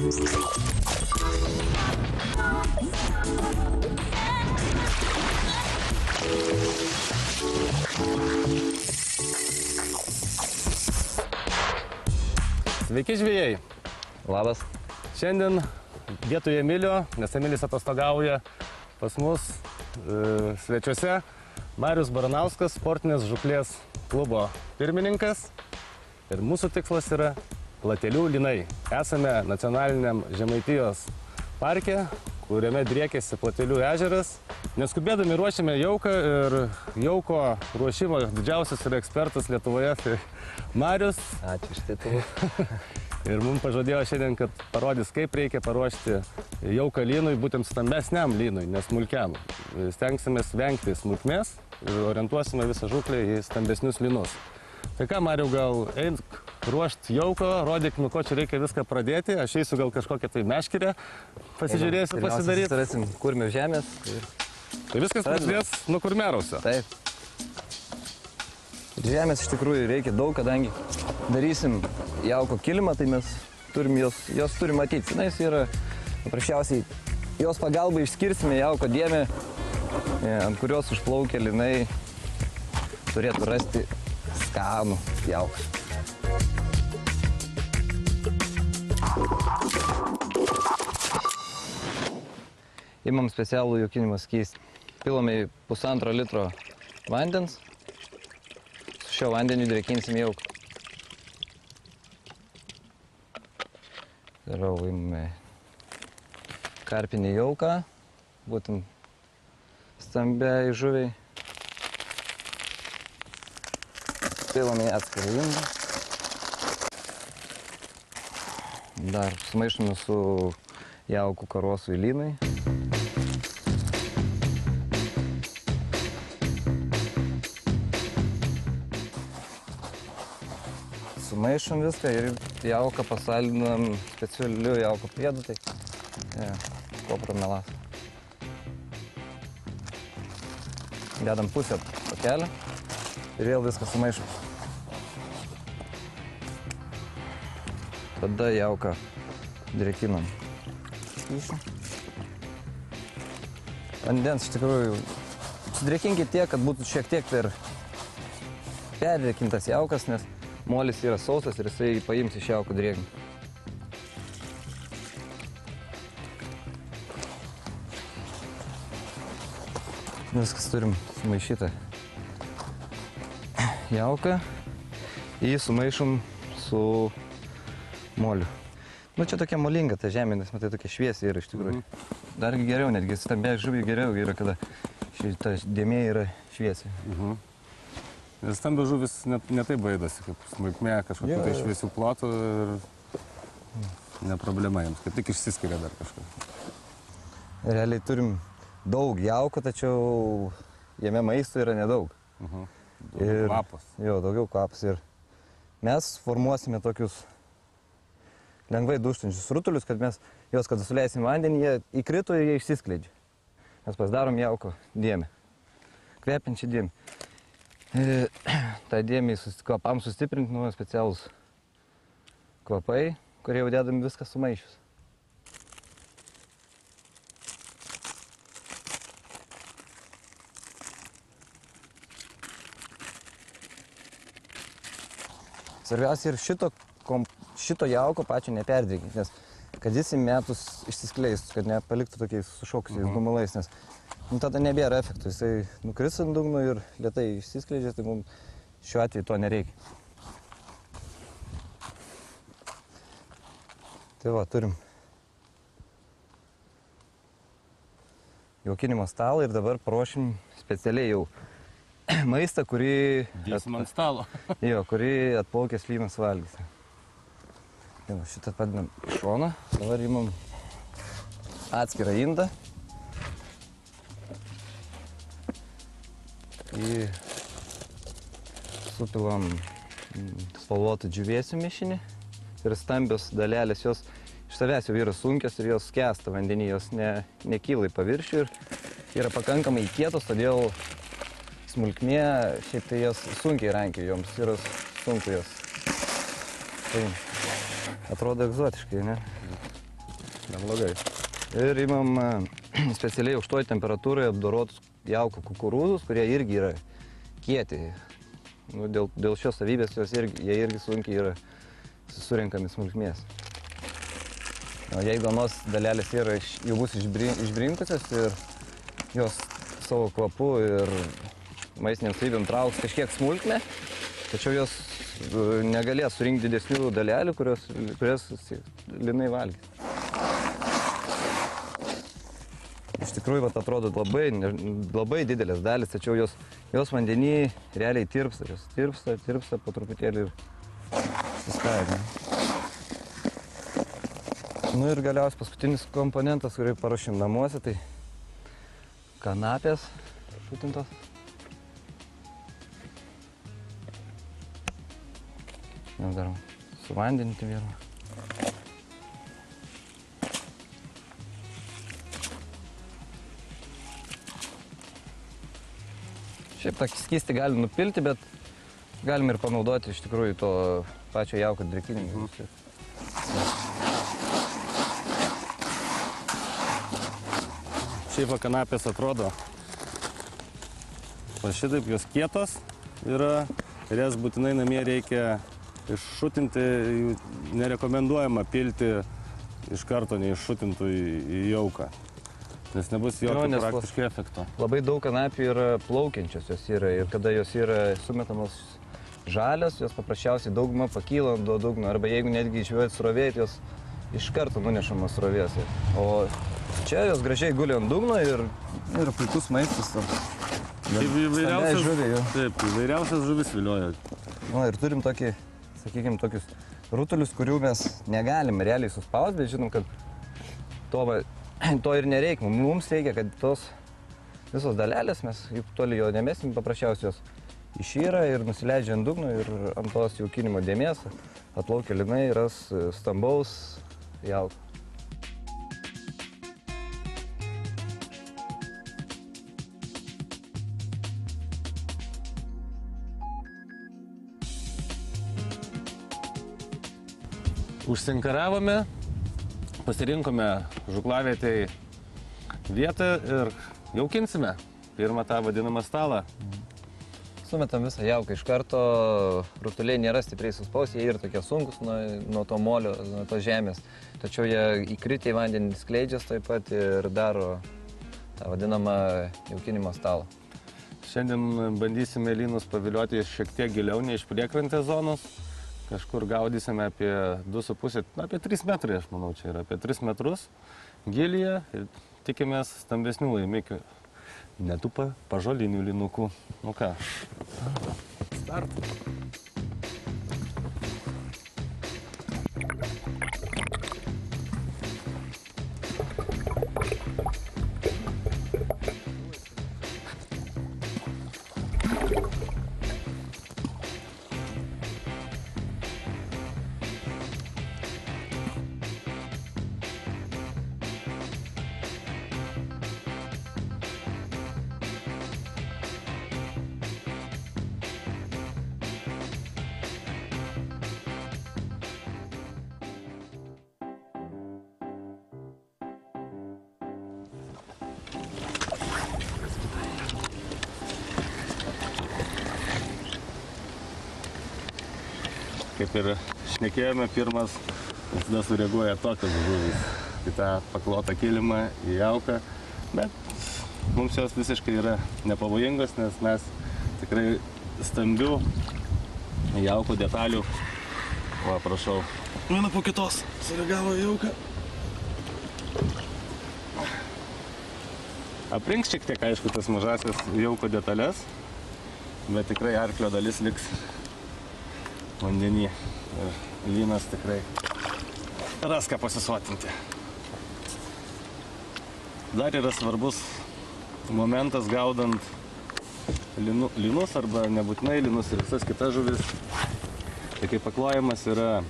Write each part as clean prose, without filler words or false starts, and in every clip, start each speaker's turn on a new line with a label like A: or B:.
A: Sveiki žvejai.
B: Labas.
A: Šiandien vietoj Emilio, nes Emilis atostogauja pas mus svečiuose, Marius Baranauskas, sportinės žūklės klubo pirmininkas. Ir mūsų tikslas yra platelių lynai. Esame nacionaliniam Žemaitijos parke, kuriame driekiasi Platelių ežeras. Neskubėdami ruošiame jauką ir jauko ruošimo didžiausias yra ekspertas Lietuvoje, tai Marius.
B: Ačiū iš titulų.
A: Ir mums pažadėjo šiandien, kad parodys, kaip reikia paruošti jauką lynui, būtent stambesniam lynui, nesmulkiam. Stengsimės vengti smulkmės ir orientuosime visą žūklę į stambesnius lynus. Tai ką, Mariau, gal eink ruošti jauko, rodyk, nuo ko čia reikia viską pradėti. Aš eisiu gal kažkokią tai meškerę, pasižiūrėsiu, pasidaryti.
B: Susirasim kurmių žemės.
A: Tai viskas prasidės nuo kurmiarausio.
B: Taip. Žemės iš tikrųjų reikia daug, kadangi darysim jauko kilimą, tai mes turim jos turim matyti. Na, jis yra paprasčiausiai, jos pagalba išskirsime jauko dėmę, ant kurios užplaukia lynai, turėtų rasti skanų jauką. Imam specialų jaukinimo skystį. Pilame į 1,5 litro vandens. Su šio vandeniu drėkinsim jauką. Toliau imame karpinį jauką, būtent stambiai žuviai. Pilame į atskirą indą. Dar sumaišome su jaukų karosų lynai. Sumaišom viską ir jauką pasaldinam specialiu jauko priedu, tai kopro melas. Dedam pusę pakelio ir vėl viską sumaišom. Tada jauką drėkinam. Vandens iš tikrųjų sudrėkinkit tiek, kad būtų šiek tiek perdrėkintas jaukas, nes molis yra sausas ir jisai paims iš jauko drėgmę. Viskas turim sumaišytą jauką. Jį sumaišom su moliu. Nu, čia tokia molinga ta žemė, nes matai, tokia šviesi yra iš tikrųjų. Dargi geriau, netgi stambiai žuviai geriau yra, kada šita dėmė yra šviesi.
A: Nes stambios žuvis ne taip baidosi, kaip smulkmė, kažkokių tai šviesių plotų ir ne problema jiems, kaip tik išsiskiria dar kažką.
B: Realiai turim daug jauko, tačiau jame maisto yra nedaug.
A: Daugiau kvapas.
B: Jo, daugiau kvapas. Ir mes formuosime tokius lengvai dūžtančius rutulius, kad mes juos, kada suleisim vandenį, jie įkrito ir jie išsiskleidžia. Mes pasidarom jauko dėmę, kvepiančią dėmę. Tai dėmei kvapams sustiprinti nuo specialus kvapai, kurie jau dedami viską sumaišius. Svarbiausia ir šito jauko pačio neperdrėkinti, nes kad jis į metus išsiskleistų, kad nepaliktų tokiais sušokusiais gumalais, nes tada nebėra efektų, jisai nukris ant dugno ir lėtai išsiskleidžia, tai mums šiuo atveju to nereikia. Tai va, turim jaukinimo stalą ir dabar paruošim specialiai jau maistą, kurį...
A: Dėsim ant stalo.
B: Jo, kurį atplaukęs lynas valgys. Tai va, šitą padedam iš šono, dabar imam atskirą indą. Supilam spalvotų džiūvėsių mišinį ir stambios dalelės, jos iš savęs jau yra sunkios ir jos skęsta vandenį, jos nekyla į paviršių ir yra pakankamai kietos, todėl smulkmė, šiaip tai jas sunkiai rankiai, joms yra sunku jos. Tai atrodo egzotiškai, ne?
A: Neblogai.
B: Ir imam specialiai aukštoje temperatūroje apdorotus jauko kukurūzus, kurie irgi yra kieti. Nu, dėl šios savybės jie irgi sunkiai yra surinkami smulkmės. O jeigu anos dalelės jau bus išbrinkusios ir jos savo kvapu ir maistiniam savybėm trauks kažkiek smulkmę, tačiau jos negalės surinkti didesnių dalelių, kurias linai valgys. Iš tikrųjų, atrodo labai didelės dalis, tačiau jos vandenį realiai tirpsta. Jos tirpsta po truputėlį ir suskaidina. Nu ir galiausiai paskutinis komponentas, kurį paruošim namuose, tai kanapės šutintos. Jau dar suvandinti vieną. Šiaip tą skystį galim nupilti, bet galim ir panaudoti iš tikrųjų to pačio jauko drėkinimui.
A: Šiaip kanapės atrodo, šitaip jos kietos yra ir jas būtinai namie reikia iššutinti, jų nerekomenduojama pilti iš karto neiššutintų į jauką. Nes nebus jokio praktiškai efekto.
B: Labai daug kanapių yra plaukiančios jos yra ir kada jos yra sumetamos žalios, jos paprasčiausiai dauguma pakyla ant dugno, arba jeigu netgi išvėjot srovėt, jos iš karto nunešamos srovės. O čia jos gražiai guli ant dugno ir puikus maistas.
A: Įvairiausias žuvis vilioja.
B: Nu, ir turim tokį, sakykime, tokius rutulius, kurių mes negalim realiai suspausti, bet žinom, kad to ir nereikia. Mums reikia, kad tos visos dalelės, mes juk toli jo nemesim, paprasčiausiai jos išyra ir nusileidžia ant dugno ir ant tos jaukinimo dėmės atplaukia linai ir ras stambaus jauko.
A: Užsinkaravome, pasirinkome žuklavietėj vietą ir jaukinsime pirmą tą vadinamą stalą.
B: Sumetam visą jauką iš karto, rutuliai nėra stipriai suspausti, jie yra tokie sunkus nuo to molio, nuo to žemės. Tačiau jie įkritę į vandenį skleidžias taip pat ir daro tą vadinamą jaukinimo stalą.
A: Šiandien bandysime lynus pavilioti šiek tiek giliau, ne iš priekrantės zonos. Kažkur gaudysime apie 2,5, apie 3 metrai, aš manau, čia yra apie 3 metrus gilyje ir tikimės stambesnių laimikių. Netų pažolinių lynukų. Nu ką? Start. Kaip ir šnekėjome, pirmas visada sureaguoja tokios žuvys į tą paklotą kilimą, į jauką, bet mums jos visiškai yra nepavojingos, nes mes tikrai stambių jauko detalių, va, prašau, viena po kitos sureagavo į jauką. Aprinks šiek tiek, aišku, tas mažasias jauko detalės, bet tikrai arklio dalis liks vandenį ir lynas tikrai ras ką pasisotinti. Dar yra svarbus momentas gaudant lynus arba nebūtinai lynus ir visas kitas žuvis. Tai kai paklojamas yra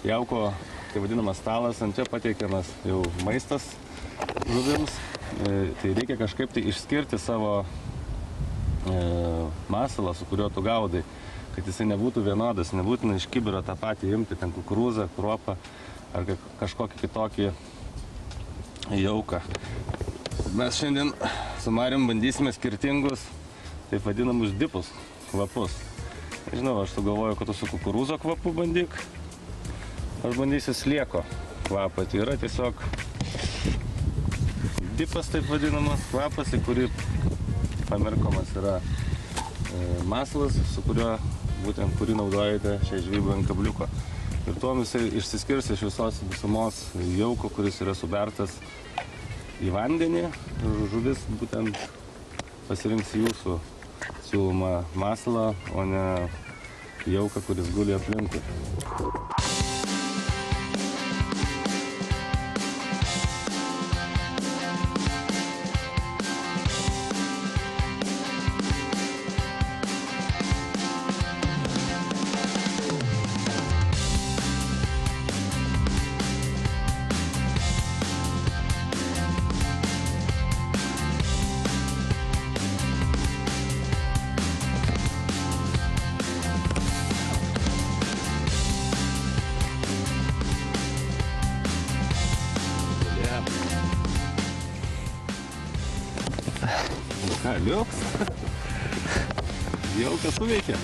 A: jauko, tai vadinamas stalas, ant čia pateikiamas jau maistas žuvims, tai reikia kažkaip tai išskirti savo masalą, su kuriuo tu gaudai. Kad jisai nebūtų vienodas, nebūtina iš kibiro tą patį imti, ten kukurūzą, kruopą, ar kažkokį kitokį jauką. Mes šiandien su Marium bandysime skirtingus, taip vadinamus dipus, kvapus. Žinau, aš sugalvoju, kad tu su kukurūzo kvapu bandyk. Aš bandysiu slieko kvapą. Tai yra tiesiog dipas, taip vadinamas kvapas, į kurį pamirkomas yra maslas, su kuriuo būtent kurį naudojate šiai žvejybai ant kabliuko. Ir tuom jisai išsiskirs iš visos visumos jauko, kuris yra subertas į vandenį. Žuvis būtent pasirinks jūsų siūlomą masalą, o ne jauką, kuris guli aplinkui. Liuks. Jaukas suveikia.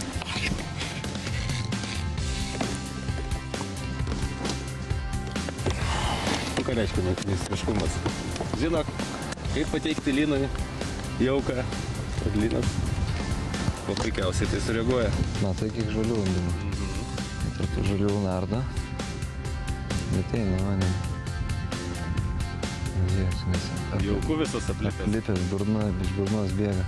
A: Ką reiškia meistriškumas? Žinok, kaip pateikti lynui jauką, kad lynas puikiausiai tai sureaguoja.
B: Matai, kiek žalių vandimų. Tartų žalių nardo. Bet eina manim.
A: Jauku visas aplipęs.
B: Aplipęs burna, iš burnos bėga.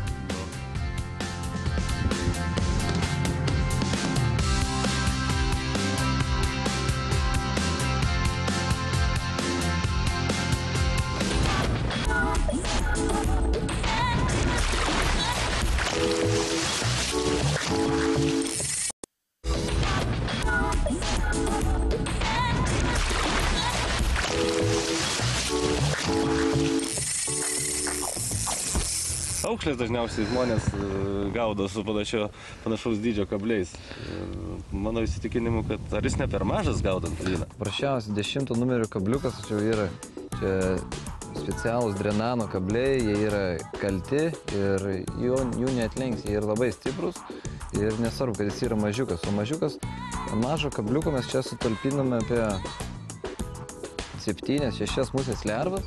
A: Aukšlės dažniausiai žmonės gaudo su panašaus dydžio kabliais. Mano įsitikinimu, kad ar jis ne per mažas gaudant lyną?
B: Prašiausiai 10 numerio kabliukas, tačiau yra čia specialūs drenano kabliai, jie yra kalti ir jų neatlenks, jie yra labai stiprus ir nesvarbu, kad jis yra mažiukas. O mažiukas, mažo kabliuko mes čia sutalpiname apie 7-6 musės lervas.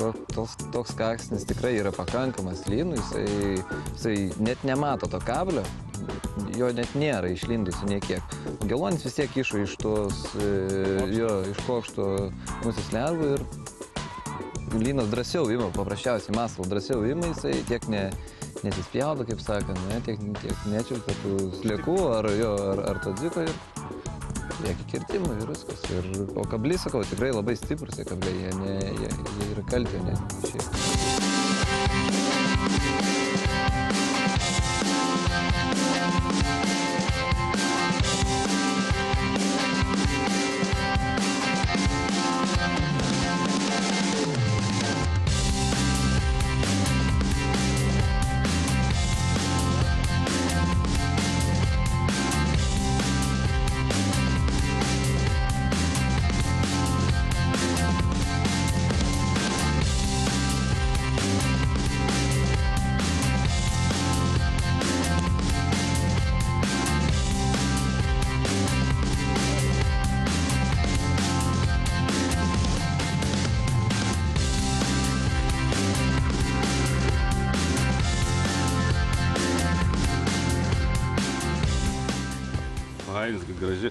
B: Toks kaksnis tikrai yra pakankamas lynui, jisai net nemato to kablio, jo net nėra išlindusi niekiek. Gelonis vis tiek išo iš kokšto musės lervų ir lynas drąsiau ima, paprasčiausiai masalą drąsiau ima, jisai tiek nesispjaudo, kaip sakant, tiek nečiulpia tų sliekų ar to dziko ir lieki kirtimų ir viskas. O kabliai, sakau, tikrai labai stiprus tie kabliai, jie yra kalti, ne šiaip.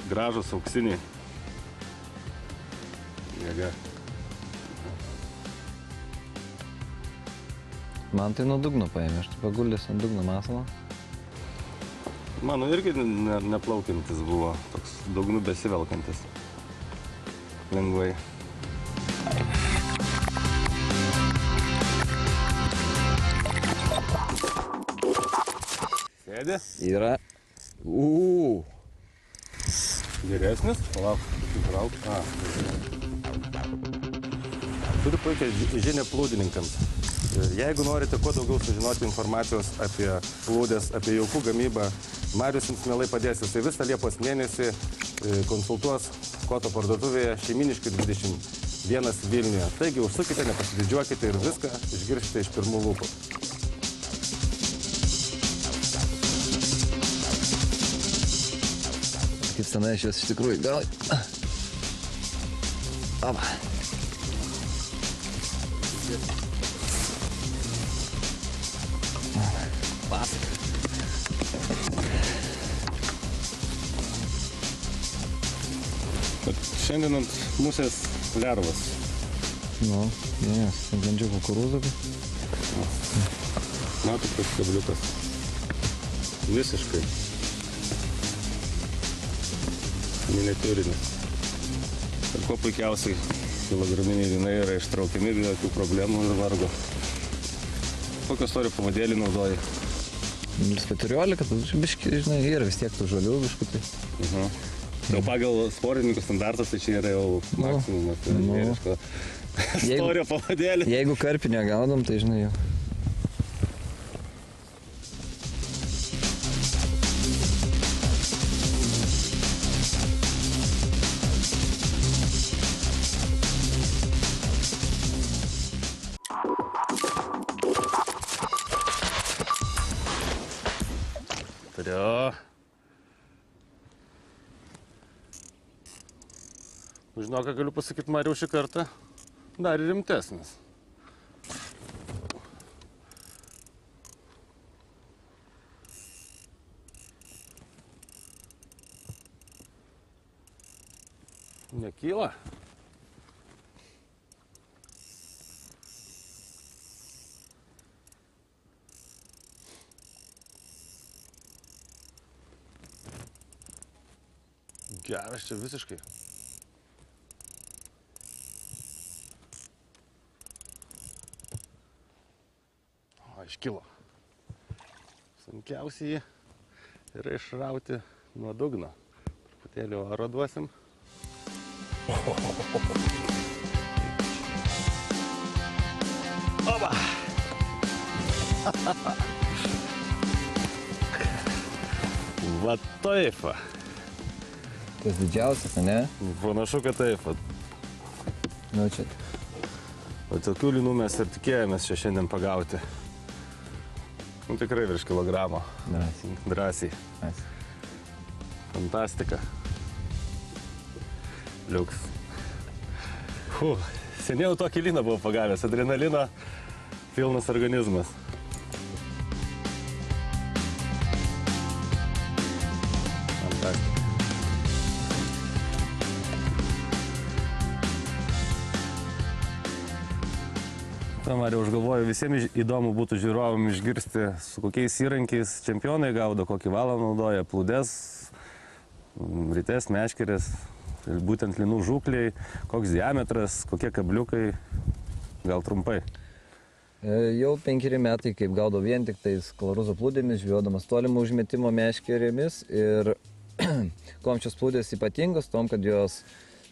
A: Gražus auksiniai. Jėga.
B: Man tai nuo dugno paėmė, aš tai paguldęs ant dugno masalą.
A: Mano irgi neplaukiantis buvo, toks dugnu besivelkantis. Lengvai. Sėdė?
B: Yra.
A: Geresnis? Palauk, įtrauk. Turiu puikią žinią plūdininkams. Jeigu norite kuo daugiau sužinoti informacijos apie plūdės, apie jaukų gamybą, Marius jums mielai padės. Jisai visą Liepos mėnesį konsultuos Škoto parduotuvėje Šeiminiškių 21 Vilniuje. Taigi užsukite, nepasididžiuokite ir viską išgirsite iš pirmų lūpų.
B: Kaip senai aš juos iš tikrųjų gal. Aba. Pasaka.
A: Šiandien ant musės lervas.
B: Nu, nes, bandžiau kukurūzą.
A: Matot, tas kabliukas. Visiškai. Miniatiūrinis. Ir kuo puikiausiai kilograminiai vynai yra ištraukiami be jokių problemų ir vargo. Kokio storio pavadėlį naudoji?
B: 0,14, tai biški, žinai, yra vis tiek tų žalių biškutį.
A: Jau pagal sportininkų standartus, tai čia yra jau maksimumas. Storio pavadėlį.
B: Jeigu karpinio gaudom, tai žinai jau.
A: Turiu. Žinau, ką galiu pasakyti, Mariau, šį kartą dar rimtesnis. Nekyla. Geras čia visiškai. O, iškilo. Sunkiausiai yra išrauti nuo dugno. Truputėlį oro duosim. Oba! Va taip.
B: Tas didžiausias, ne?
A: Panašu, kad taip.
B: Nu čia.
A: O tokių linų mes ir tikėjomės čia šiandien pagauti. Nu, tikrai virš kilogramo.
B: Drąsiai.
A: Drąsiai. Fantastika. Liuks. Seniau tokį liną buvau pagavęs. Adrenalino pilnas organizmas. Fantastika. Mariau, aš galvoju, visiems įdomu būtų žiūrovam išgirsti, su kokiais įrankiais čempionai gaudo, kokį valą naudoja, plūdes, rites, meškerės, būtent linų žūkliai, koks diametras, kokie kabliukai, gal trumpai.
B: Jau 5 metai, kaip gaudau vien tik tais kalaruzo plūdėmis, žvėjodamas tolimų užmetimo meškerėmis ir kuom šios plūdės ypatingos, tom, kad jos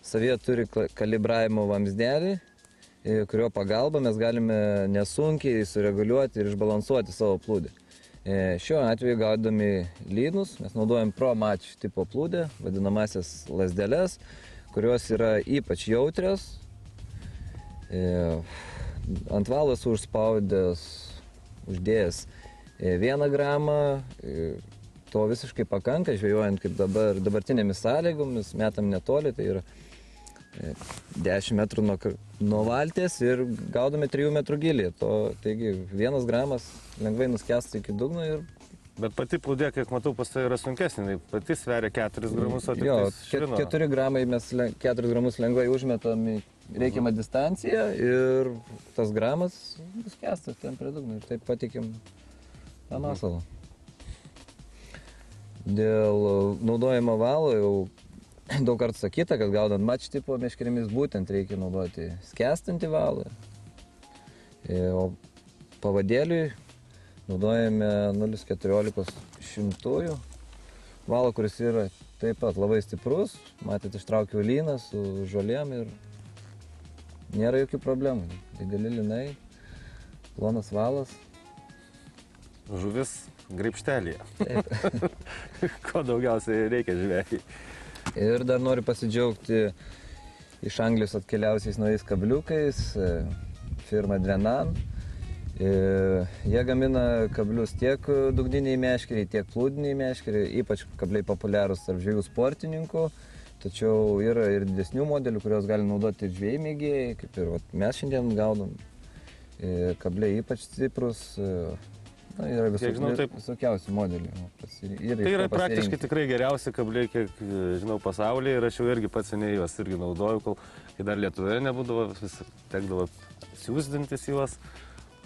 B: savyje turi kalibravimo vamsdelį, kurio pagalba mes galime nesunkiai sureguliuoti ir išbalansuoti savo plūdę. Šiuo atveju gaudami lynus mes naudojam Pro Match tipo plūdę, vadinamasias lazdeles, kurios yra ypač jautrios. Ant valo esu uždėjęs 1 gramą, to visiškai pakanka, žvejojant kaip dabartinėmis sąlygomis, metam netoli, tai yra 10 metrų nuo valties ir gaudome 3 metrų gilį. Taigi 1 gramas lengvai nuskęsta iki dugno ir...
A: Bet pati plūdė, kiek matau, pas tai yra sunkesnė, pati sveria 4 gramus, o tik švino.
B: 4 gramai mes 4 gramus lengvai užmetam į reikiamą distanciją ir tas gramas nuskęsta ten prie dugno ir taip patikim tą masalą. Dėl naudojimo valo jau daug kartų sakyta, kad gaudant match tipo meškerėmis būtent reikia naudoti skęstantį valą. O pavadėliui naudojame 0,14 valą, kuris yra taip pat labai stiprus. Matėte, ištraukiau lyną su žolėm ir nėra jokių problemų. Dideli lynai, plonas valas.
A: Žuvis graibštelėje. Ko daugiausiai reikia žvejai.
B: Ir dar noriu pasidžiaugti iš Anglijos atkeliausiais naujais kabliukais, firma Drenan. Jie gamina kablius tiek dugniniai meškeriai, tiek plūdiniai meškeriai, ypač kabliai populiarūs tarp žvejų sportininkų. Tačiau yra ir didesnių modelių, kurios gali naudoti ir žvejai mėgėjai, kaip ir mes šiandien gaudom. Kabliai ypač stiprus, yra visokiausių modelių.
A: Tai yra praktiškai tikrai geriausi kabliai, kiek žinau, pasaulyje, ir aš jau irgi pats seniai juos irgi naudoju, kai dar Lietuvoje nebūdavo, vis tekdavo siūsdintis juos.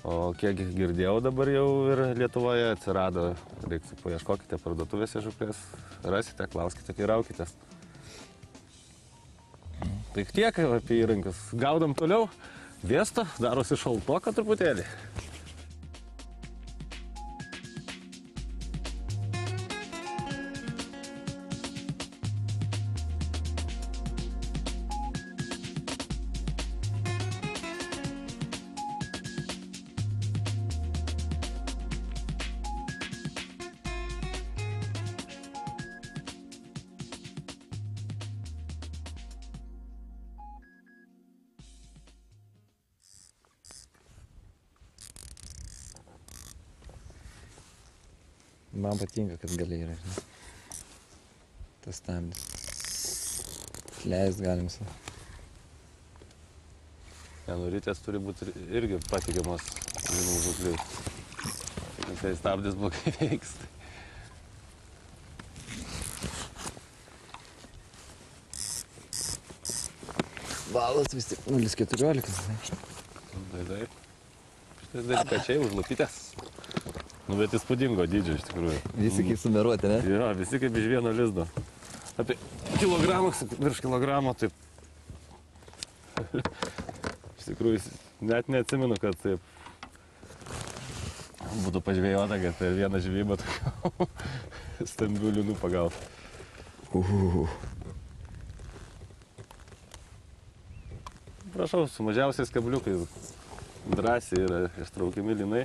A: O kiek girdėjau, dabar jau ir Lietuvoje atsirado, reiktų paieškokite parduotuvėse žuklės, rasite, klauskite, teiraukitės. Tai tiek apie įrankius. Gaudom toliau, vėsto, darosi šaltoka truputėlį.
B: Man patinka, kad galiai yra, žinai. Tas stabdis. Leist galim savo.
A: Ritės turi būti irgi patikimas žinų žukliai. Tai stabdis blogai veiks.
B: Valas vis tik 0,14.
A: Taip. Šitas delikačiai užlupytės. Nu, bet įspūdingo dydžio iš tikrųjų.
B: Visi kaip sumeruoti, ne?
A: Jo, visi kaip iš vieno lizdo. Apie kilogramas, virš kilogramo, taip. Iš tikrųjų, net neatsimenu, kad taip būtų pažvėjota, kad per vieną žvejybą tokių stambių linų pagauti. Prašau, su mažiausiais kabliukais drąsiai yra ištraukiami linai.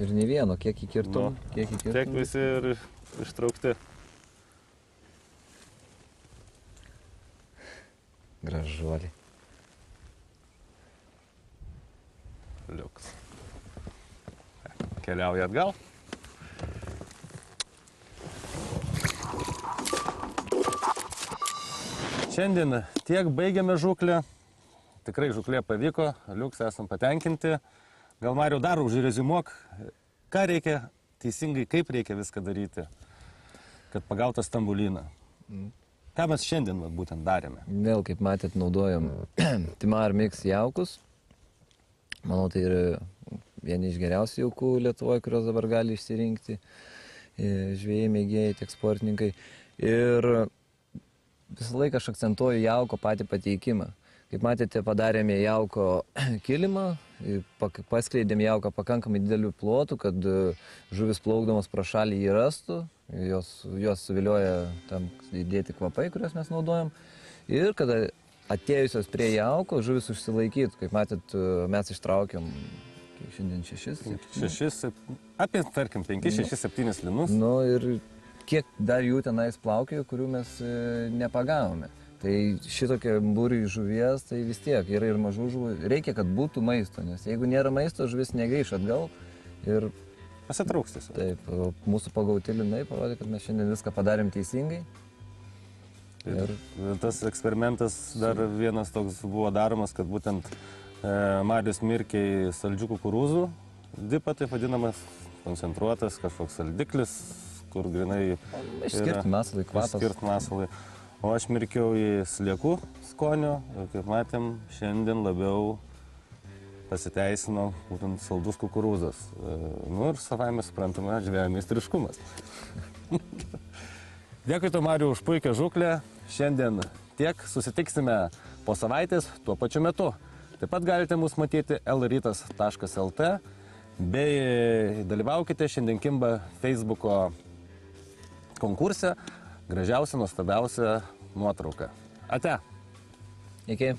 B: Ir ne vieno, kiek įkirtum,
A: Tiek visi ir ištraukti.
B: Gražuoliai.
A: Liuks. Keliauja atgal. Šiandien tiek baigiame žuklę. Tikrai žuklė pavyko, liuks, esam patenkinti. Gal, Mariau, dar užrezimuok, ką reikia teisingai, kaip reikia viską daryti, kad pagautas stambulyną. Ką mes šiandien būtent darėme?
B: Vėl, kaip matėt, naudojom Timar Mix jaukus. Manau, tai yra vieni iš geriausių jaukų Lietuvoje, kurios dabar gali išsirinkti žvejai, mėgėjai, tiek sportininkai. Ir visą laiką aš akcentuoju jauko patį pateikimą. Kaip matėte, padarėme jauko kilimą, paskleidėm jauką pakankamai didelių plotų, kad žuvis plaukdamas pro šalį jį rastų, jos suvilioja tam įdėti kvapai, kuriuos mes naudojam. Ir kada atėjusios prie jauko, žuvis užsilaikytų. Kaip matėt, mes ištraukiam šiandien 6.
A: Apie, tarkim, 5, 6, 7 linus.
B: Nu ir kiek dar jų tenais plaukiojo, kurių mes nepagavome. Tai šitokia būriui žuvies, tai vis tiek yra ir mažų žuvų. Reikia, kad būtų maisto, nes jeigu nėra maisto, žuvis negrįš atgal ir
A: pasitrauks tiesiog.
B: Taip, mūsų pagauti linai parodė, kad mes šiandien viską padarėm teisingai.
A: Ir tas eksperimentas dar vienas toks buvo daromas, kad būtent Marius mirkė į saldžių kukurūzų dipą, taip vadinamas, koncentruotas kažkoks saldiklis, kur grinai
B: išskirt masalai, kvapas.
A: O aš mirkiau į sliekų skonio ir, kaip matėm, šiandien labiau pasiteisino būtent saldus kukurūzas. Nu ir savaime suprantama žvejų meistriškumas. Dėkui tau, Mariau, už puikią žuklę. Šiandien tiek, susitiksime po savaitės tuo pačiu metu. Taip pat galite mus matyti lrytas.lt bei dalyvaukite šiandien kimba Facebooko konkurse. Gražiausia, nuostabiausia nuotrauka. Ate.
B: Iki.